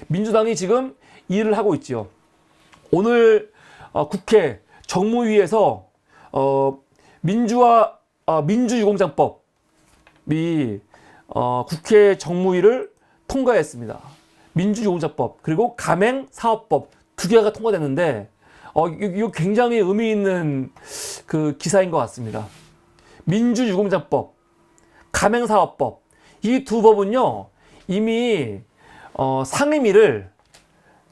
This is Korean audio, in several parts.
민주당이 지금 일을 하고 있죠. 오늘 국회 정무위에서 민주유공자법이 국회 정무위를 통과했습니다. 민주유공자법 그리고 가맹사업법 두 개가 통과됐는데 이거 굉장히 의미 있는 그 기사인 것 같습니다. 민주유공자법, 가맹사업법 이 두 법은요 이미 상임위를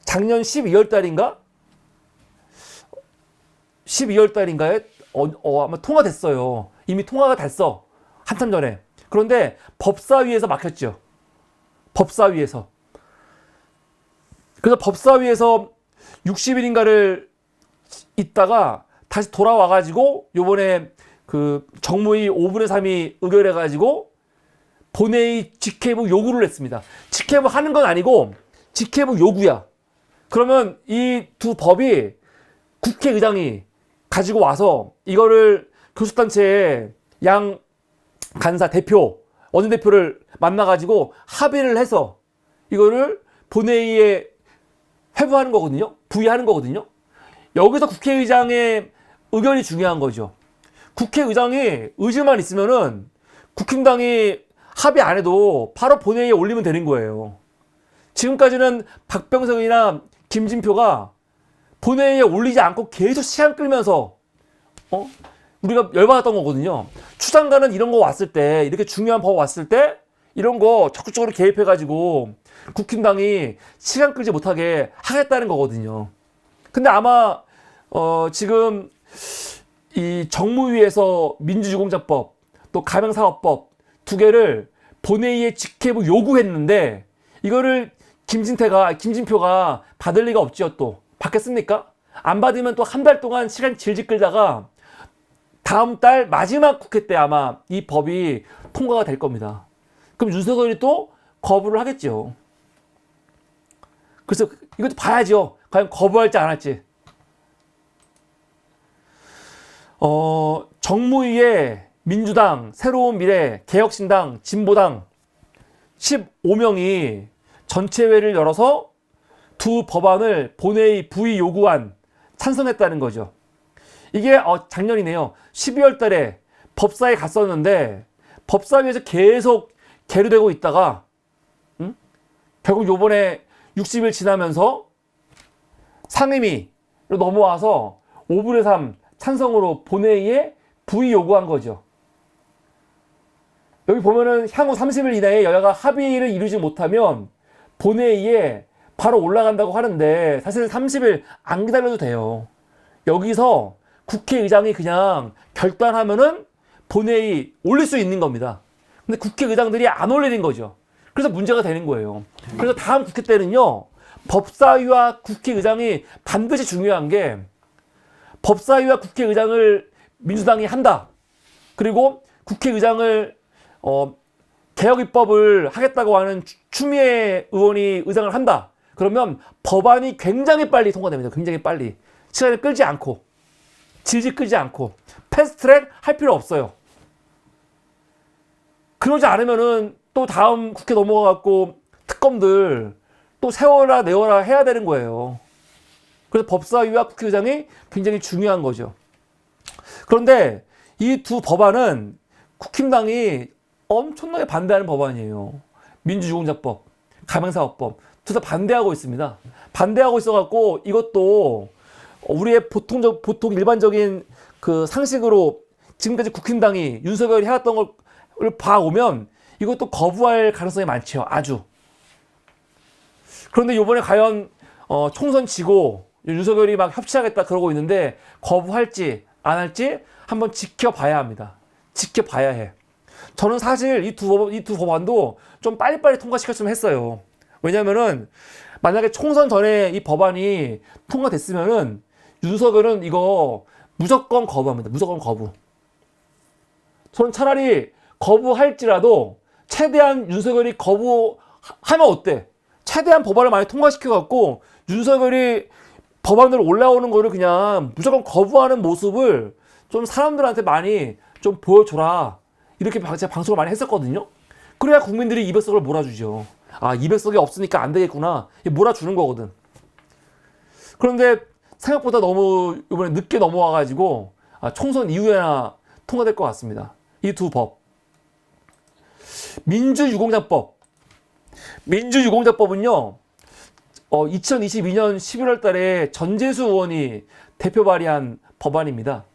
작년 12월 달인가? 12월 달인가에 아마 통과됐어요. 이미 통과가 됐어. 한참 전에. 그런데 법사위에서 막혔죠. 법사위에서. 그래서 법사위에서 60일인가를 있다가 다시 돌아와가지고 요번에 그 정무위 5분의 3이 의결해가지고 본회의 직회부 요구를 했습니다. 직회부 하는 건 아니고 직회부 요구야. 그러면 이 두 법이 국회의장이 가지고 와서 이거를 교섭단체의 양 간사 대표, 원내대표를 만나가지고 합의를 해서 이거를 본회의에 회부하는 거거든요. 부의하는 거거든요. 여기서 국회의장의 의견이 중요한 거죠. 국회의장이 의지만 있으면은 국힘당이 합의 안 해도 바로 본회의에 올리면 되는 거예요. 지금까지는 박병석이나 김진표가 본회의에 올리지 않고 계속 시간 끌면서 우리가 열받았던 거거든요. 추장관은 이런 거 왔을 때, 이렇게 중요한 법 왔을 때 이런 거 적극적으로 개입해가지고 국힘당이 시간 끌지 못하게 하겠다는 거거든요. 근데 아마 지금 이 정무위에서 민주유공자법 또 가맹사업법 두 개를 본회의에 직회부 요구했는데 이거를 김진표가 받을 리가 없지요. 또 받겠습니까? 안 받으면 또 한 달 동안 시간 질질 끌다가 다음 달 마지막 국회 때 아마 이 법이 통과가 될 겁니다. 그럼 윤석열이 또 거부를 하겠죠. 그래서 이것도 봐야죠. 과연 거부할지 안 할지. 정무위에 민주당, 새로운 미래, 개혁신당, 진보당 15명이 전체회를 열어서 두 법안을 본회의 부의 요구안 찬성했다는 거죠. 이게 작년이네요. 12월 달에 법사에 갔었는데 법사위에서 계속 계류되고 있다가 결국 요번에 60일 지나면서 상임위로 넘어와서 5분의 3 찬성으로 본회의에 부의 요구한 거죠. 여기 보면은 향후 30일 이내에 여야가 합의를 이루지 못하면 본회의에 바로 올라간다고 하는데 사실 30일 안 기다려도 돼요. 여기서 국회의장이 그냥 결단하면은 본회의 올릴 수 있는 겁니다. 근데 국회의장들이 안 올리는 거죠. 그래서 문제가 되는 거예요. 그래서 다음 국회 때는요, 법사위와 국회의장이 반드시 중요한 게 법사위와 국회의장을 민주당이 한다. 그리고 국회의장을 개혁입법을 하겠다고 하는 추미애 의원이 의장을 한다. 그러면 법안이 굉장히 빨리 통과됩니다. 굉장히 빨리. 시간을 끌지 않고 질질 끌지 않고 패스트트랙 할 필요 없어요. 그러지 않으면은 또 다음 국회 넘어가갖고 특검들 또 세워라 내워라 해야 되는 거예요. 그래서 법사위와 국회의장이 굉장히 중요한 거죠. 그런데 이 두 법안은 국힘당이 엄청나게 반대하는 법안이에요. 민주유공자법, 가맹사업법 둘 다 반대하고 있습니다. 반대하고 있어갖고 이것도 우리의 보통 일반적인 그 상식으로 지금까지 국힘당이 윤석열이 해왔던 걸 봐오면 이것도 거부할 가능성이 많죠. 아주. 그런데 이번에 과연 총선 지고 윤석열이 막 협치하겠다 그러고 있는데 거부할지 안 할지 한번 지켜봐야 합니다. 지켜봐야 해. 저는 사실 이 두 법안도 좀 빨리빨리 통과시켰으면 했어요. 왜냐면은 만약에 총선 전에 이 법안이 통과됐으면은 윤석열은 이거 무조건 거부합니다. 무조건 거부. 저는 차라리 거부할지라도 최대한 윤석열이 거부하면 어때? 최대한 법안을 많이 통과시켜갖고 윤석열이 법안으로 올라오는 거를 그냥 무조건 거부하는 모습을 좀 사람들한테 많이 좀 보여줘라. 이렇게 제가 방송을 많이 했었거든요. 그래야 국민들이 200석을 몰아주죠. 아, 200석이 없으니까 안 되겠구나. 몰아주는 거거든. 그런데 생각보다 너무 이번에 늦게 넘어와가지고 총선 이후에나 통과될 것 같습니다. 이 두 법. 민주유공자법. 민주유공자법은요, 2022년 11월 달에 전재수 의원이 대표 발의한 법안입니다.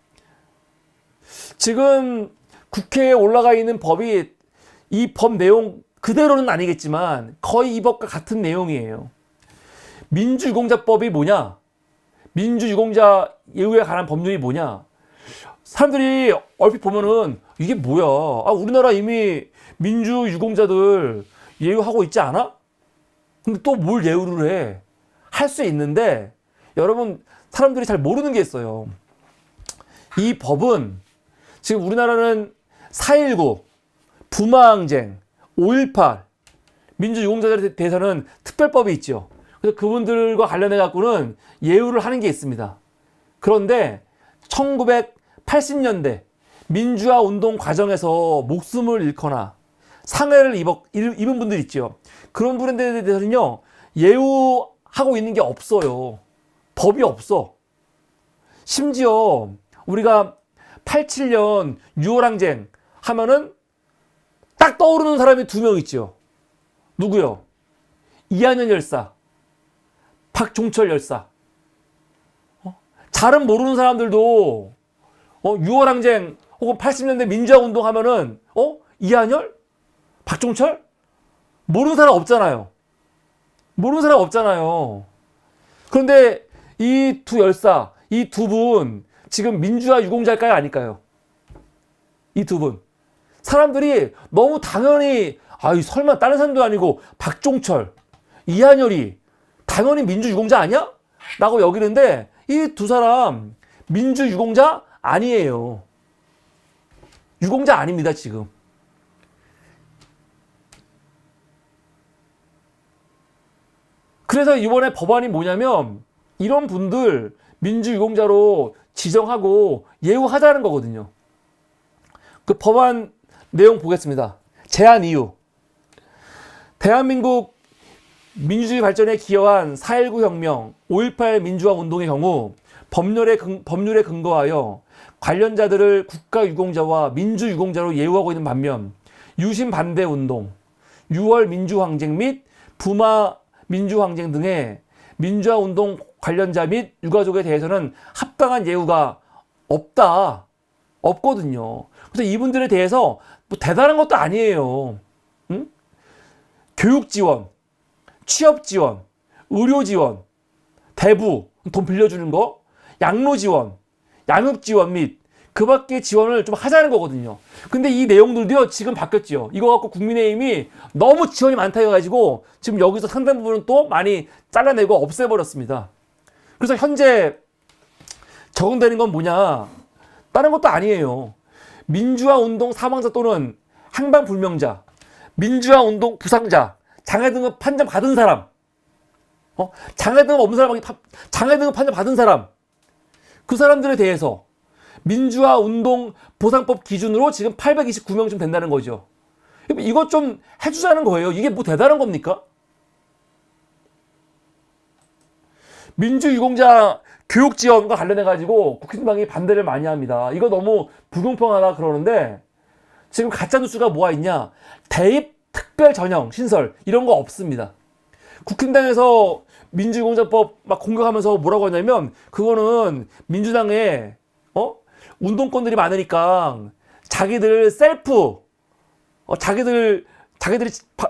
지금 국회에 올라가 있는 법이 이 법 내용 그대로는 아니겠지만 거의 이 법과 같은 내용이에요. 민주유공자법이 뭐냐? 민주유공자 예우에 관한 법률이 뭐냐? 사람들이 얼핏 보면은 이게 뭐야? 우리나라 이미 민주유공자들 예우하고 있지 않아? 근데 또 뭘 예우를 해? 할 수 있는데 여러분 사람들이 잘 모르는 게 있어요. 이 법은 지금 우리나라는 4.19, 부마항쟁, 5.18 민주유공자들에 대해서는 특별법이 있죠. 그래서 그분들과 관련해 갖고는 예우를 하는 게 있습니다. 그런데 1980년대 민주화 운동 과정에서 목숨을 잃거나 상해를 입은 분들 있죠. 그런 분들에 대해서는요, 예우하고 있는 게 없어요. 법이 없어. 심지어 우리가 87년 6월항쟁 하면은 딱 떠오르는 사람이 두 명 있죠. 누구요? 이한열 열사, 박종철 열사. 잘은 모르는 사람들도 6월항쟁 혹은 80년대 민주화운동 하면은 이한열? 박종철? 모르는 사람 없잖아요. 모르는 사람 없잖아요. 그런데 이 두 열사, 이 두 분 지금 민주화 유공자일까요? 아닐까요? 이 두 분. 사람들이 너무 당연히 설마 다른 사람도 아니고 박종철, 이한열이 당연히 민주유공자 아니야? 라고 여기는데 이 두 사람 민주유공자 아니에요. 유공자 아닙니다, 지금. 그래서 이번에 법안이 뭐냐면 이런 분들 민주유공자로 지정하고 예우하자는 거거든요. 그 법안 내용 보겠습니다. 제안 이유. 대한민국 민주주의 발전에 기여한 4.19 혁명, 5.18 민주화 운동의 경우 법률에 근거하여 관련자들을 국가유공자와 민주유공자로 예우하고 있는 반면 유신 반대 운동, 6월 민주항쟁 및 부마 민주항쟁 등의 민주화 운동 관련자 및 유가족에 대해서는 합당한 예우가 없거든요. 그래서 이분들에 대해서 뭐 대단한 것도 아니에요. 응? 교육 지원, 취업 지원, 의료 지원, 대부 돈 빌려주는 거, 양로 지원, 양육 지원 및 그 밖의 지원을 좀 하자는 거거든요. 근데 이 내용들도요, 지금 바뀌었죠. 이거 갖고 국민의힘이 너무 지원이 많다 해가지고 지금 여기서 상당 부분은 또 많이 잘라내고 없애버렸습니다. 그래서 현재 적용되는 건 뭐냐? 다른 것도 아니에요. 민주화 운동 사망자 또는 행방불명자, 민주화 운동 부상자, 장애 등급 판정 받은 사람, 장애 등급 없는 사람, 장애 등급 판정 받은 사람, 그 사람들에 대해서 민주화 운동 보상법 기준으로 지금 829명쯤 된다는 거죠. 이것 좀 해주자는 거예요. 이게 뭐 대단한 겁니까? 민주유공자 교육 지원과 관련해가지고 국힘당이 반대를 많이 합니다. 이거 너무 불공평하다 그러는데 지금 가짜뉴스가 뭐가 있냐? 대입 특별 전형 신설 이런 거 없습니다. 국힘당에서 민주유공자법 막 공격하면서 뭐라고 하냐면 그거는 민주당의 운동권들이 많으니까 자기들 셀프 자기들이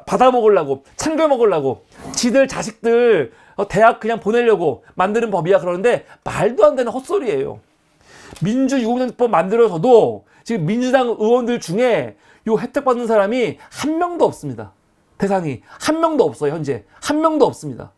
받아 먹으려고 참겨 먹으려고 지들 자식들 대학 그냥 보내려고 만드는 법이야. 그러는데 말도 안 되는 헛소리예요. 민주유공자법 만들어서도 지금 민주당 의원들 중에 요 혜택 받는 사람이 한 명도 없습니다. 대상이 한 명도 없어요. 현재 한 명도 없습니다.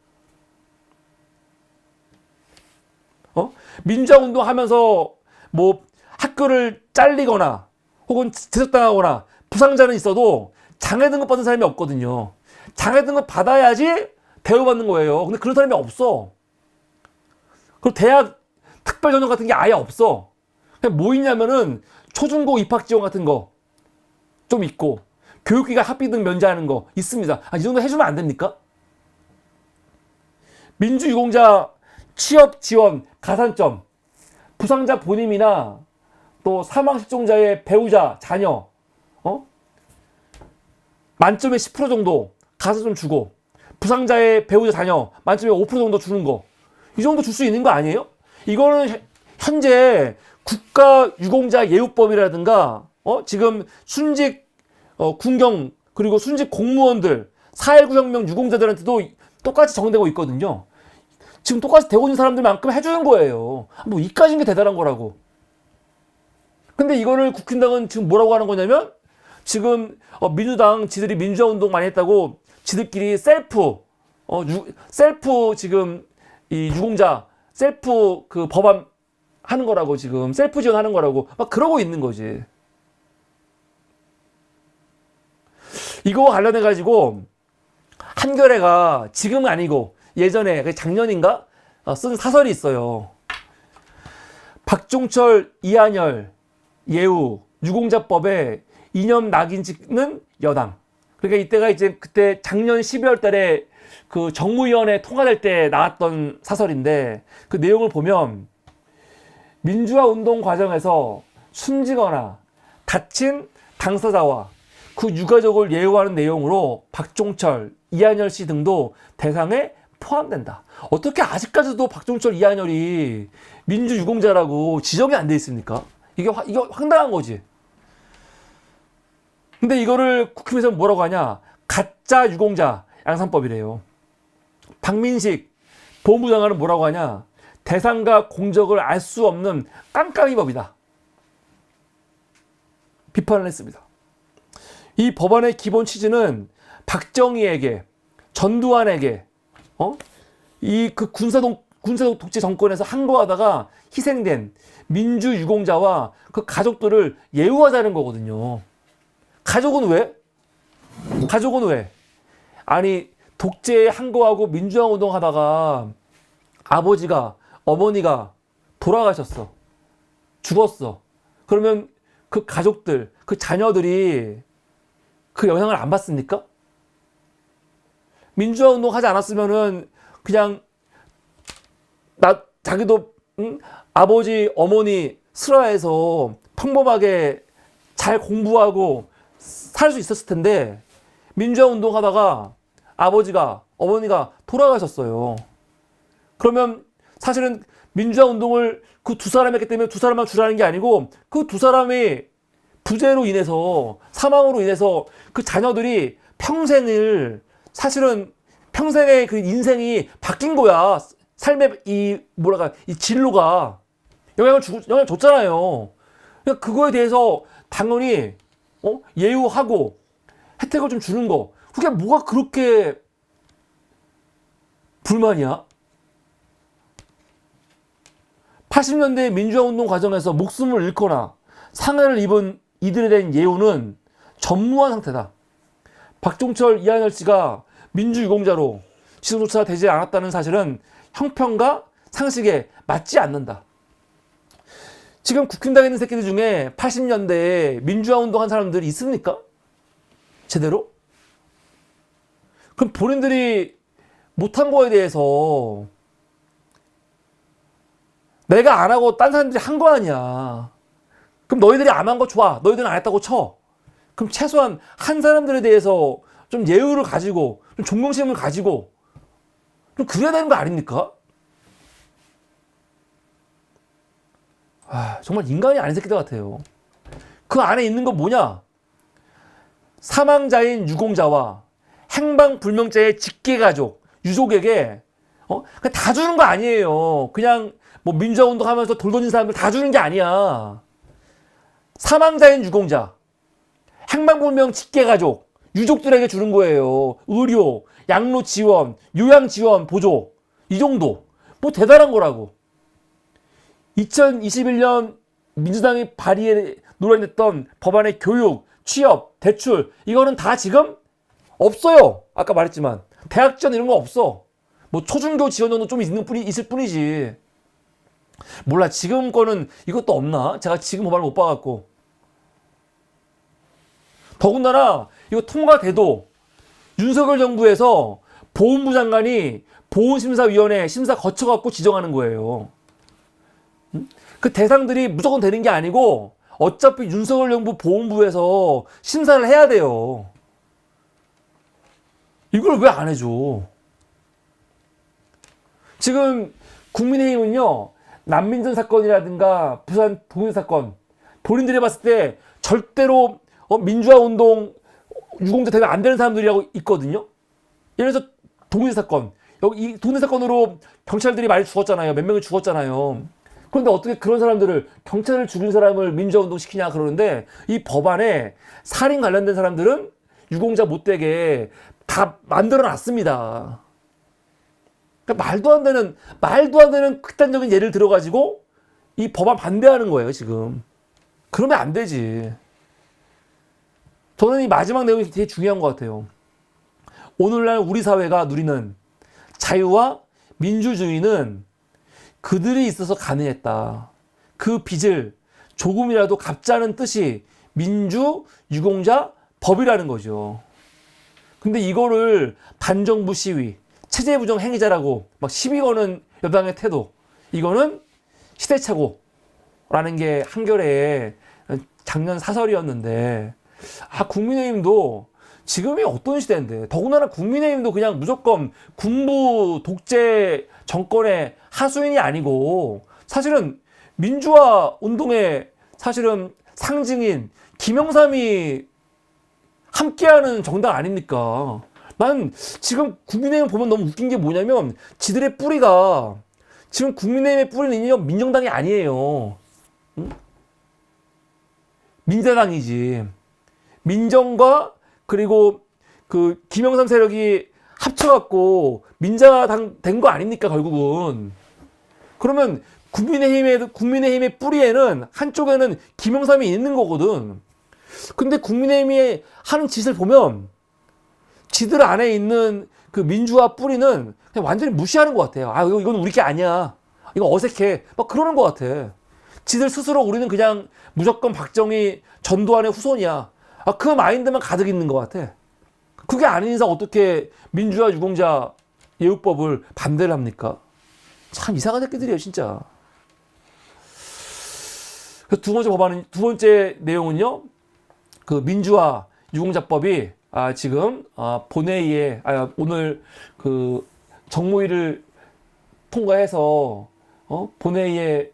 민주화 운동하면서 뭐 학교를 잘리거나 혹은 제적당하거나 부상자는 있어도 장애 등급 받는 사람이 없거든요. 장애 등급 받아야지 대우받는 거예요. 근데 그런 사람이 없어. 그리고 대학 특별 전형 같은 게 아예 없어. 그냥 뭐 있냐면은 초중고 입학 지원 같은 거 좀 있고 교육기관 학비 등 면제하는 거 있습니다. 이 정도 해주면 안 됩니까? 민주유공자 취업 지원 가산점, 부상자 본인이나 또 사망 실종자의 배우자, 자녀, 만점에 10% 정도 가산점 주고, 부상자의 배우자, 자녀 만점에 5% 정도 주는 거, 이 정도 줄 수 있는 거 아니에요? 이거는 현재 국가유공자 예우법이라든가 지금 순직 군경 그리고 순직 공무원들 4.19 혁명 유공자들한테도 똑같이 적용되고 있거든요. 지금 똑같이 되고 있는 사람들만큼 해주는 거예요. 뭐 이까진 게 대단한 거라고. 근데 이거를 국힘당은 지금 뭐라고 하는 거냐면, 지금 민주당 지들이 민주화 운동 많이 했다고 지들끼리 셀프 지금 이 유공자 셀프 그 법안 하는 거라고, 지금 셀프 지원하는 거라고 막 그러고 있는 거지. 이거와 관련해 가지고 한겨레가 지금은 아니고 예전에 작년인가 쓴 사설이 있어요. 박종철, 이한열, 예우, 유공자법에 이념 낙인 찍는 여당. 그러니까 이때가 이제 그때 작년 12월 달에 그 정무위원회 통과될 때 나왔던 사설인데, 그 내용을 보면 민주화 운동 과정에서 숨지거나 다친 당사자와 그 유가족을 예우하는 내용으로 박종철, 이한열 씨 등도 대상에 포함된다. 어떻게 아직까지도 박종철, 이한열이 민주유공자라고 지정이 안 돼 있습니까? 이게 황당한 거지. 근데 이거를 국힘에서 뭐라고 하냐? 가짜 유공자 양산법이래요. 박민식 법무장관은 뭐라고 하냐? 대상과 공적을 알 수 없는 깜깜이법이다. 비판을 했습니다. 이 법안의 기본 취지는 박정희에게, 전두환에게, 이 그 군사 독재 정권에서 항거하다가 희생된 민주유공자와 그 가족들을 예우하자는 거거든요. 가족은 왜? 가족은 왜? 아니, 독재에 항거하고 민주화 운동하다가 아버지가, 어머니가 돌아가셨어. 죽었어. 그러면 그 가족들, 그 자녀들이 그 영향을 안 받습니까? 민주화 운동 하지 않았으면은 그냥 자기도 아버지, 어머니 슬화해서 평범하게 잘 공부하고 살 수 있었을 텐데, 민주화 운동 하다가 아버지가, 어머니가 돌아가셨어요. 그러면 사실은 민주화 운동을 그 두 사람이 했기 때문에 두 사람만 주라는 게 아니고, 그 두 사람이 부재로 인해서, 사망으로 인해서 그 자녀들이 평생을, 사실은 평생의 그 인생이 바뀐 거야. 삶의 이 진로가 영향을 줬잖아요. 그러니까 그거에 대해서 당연히 예우하고 혜택을 좀 주는 거, 그게 뭐가 그렇게 불만이야? 80년대 민주화 운동 과정에서 목숨을 잃거나 상해를 입은 이들에 대한 예우는 전무한 상태다. 박종철, 이한열 씨가 민주유공자로 지정조차 되지 않았다는 사실은 형평과 상식에 맞지 않는다. 지금 국힘당에 있는 새끼들 중에 80년대에 민주화 운동한 사람들이 있습니까? 제대로? 그럼 본인들이 못한 거에 대해서 내가 안 하고 딴 사람들이 한 거 아니야. 그럼 너희들이 안 한 거 좋아. 너희들은 안 했다고 쳐. 그럼 최소한 한 사람들에 대해서 좀 예우를 가지고, 좀 존경심을 가지고 좀 그래야 되는 거 아닙니까? 정말 인간이 아닌 새끼들 같아요. 그 안에 있는 건 뭐냐? 사망자인 유공자와 행방불명자의 직계가족, 유족에게 다 주는 거 아니에요. 그냥 뭐 민주화 운동하면서 돌 던진 사람들 다 주는 게 아니야. 사망자인 유공자, 행방불명 직계가족, 유족들에게 주는 거예요. 의료, 양로 지원, 요양 지원, 보조, 이 정도. 뭐 대단한 거라고. 2021년 민주당이 발의에 논의했던 법안의 교육, 취업, 대출, 이거는 다 지금 없어요. 아까 말했지만 대학 지원 이런 거 없어. 뭐 초중고 지원 정도 좀 있을 뿐이지. 몰라, 지금 거는 이것도 없나? 제가 지금 법안을 못 봐갖고. 더군다나 이거 통과돼도 윤석열 정부에서 보훈부 장관이 보훈심사위원회 심사 거쳐갖고 지정하는 거예요. 그 대상들이 무조건 되는 게 아니고 어차피 윤석열 정부 보훈부에서 심사를 해야 돼요. 이걸 왜 안 해줘? 지금 국민의힘은요, 난민전 사건이라든가 부산 동일 사건, 본인들이 봤을 때 절대로 민주화 운동 유공자 되면 안 되는 사람들이라고 있거든요. 예를 들어서 동일 사건, 여기 이 동일 사건으로 경찰들이 많이 죽었잖아요. 몇 명이 죽었잖아요. 그런데 어떻게 그런 사람들을, 경찰을 죽인 사람을 민주화 운동 시키냐 그러는데, 이 법안에 살인 관련된 사람들은 유공자 못 되게 다 만들어 놨습니다. 그러니까 말도 안 되는 극단적인 예를 들어가지고 이 법안 반대하는 거예요, 지금. 그러면 안 되지. 저는 이 마지막 내용이 되게 중요한 것 같아요. 오늘날 우리 사회가 누리는 자유와 민주주의는 그들이 있어서 가능했다. 그 빚을 조금이라도 갚자는 뜻이 민주, 유공자, 법이라는 거죠. 근데 이거를 반정부 시위, 체제 부정 행위자라고 막 시비 거는 여당의 태도, 이거는 시대착오라는 게 한겨레의 작년 사설이었는데, 국민의힘도 지금이 어떤 시대인데, 더군다나 국민의힘도 그냥 무조건 군부 독재 정권의 하수인이 아니고 사실은 민주화 운동의 사실은 상징인 김영삼이 함께하는 정당 아닙니까? 난 지금 국민의힘 보면 너무 웃긴 게 뭐냐면, 지들의 뿌리가, 지금 국민의힘의 뿌리는 민정당이 아니에요. 응? 민자당이지. 민정과 그리고 그 김영삼 세력이 합쳐갖고 민자당 된 거 아닙니까, 결국은. 그러면 국민의힘의 뿌리에는, 한쪽에는 김영삼이 있는 거거든. 근데 국민의힘이 하는 짓을 보면 지들 안에 있는 그 민주화 뿌리는 그냥 완전히 무시하는 것 같아요. 이건 우리 게 아니야. 이거 어색해. 막 그러는 것 같아. 지들 스스로 우리는 그냥 무조건 박정희 전두환의 후손이야. 그 마인드만 가득 있는 것 같아. 그게 아닌 이상 어떻게 민주화 유공자 예우법을 반대를 합니까? 참 이상한 새끼들이에요, 진짜. 그래서 두 번째 내용은요, 그 민주화 유공자법이 지금 본회의에 오늘 그 정무위를 통과해서 본회의에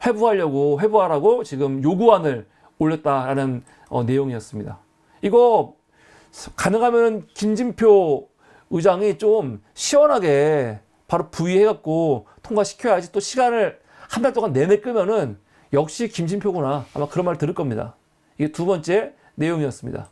회부하라고 지금 요구안을 올렸다라는 내용이었습니다. 이거 가능하면 김진표 의장이 좀 시원하게 바로 부의해갖고 통과시켜야지. 또 시간을 한 달 동안 내내 끄면은 역시 김진표구나, 아마 그런 말 들을 겁니다. 이게 두 번째 내용이었습니다.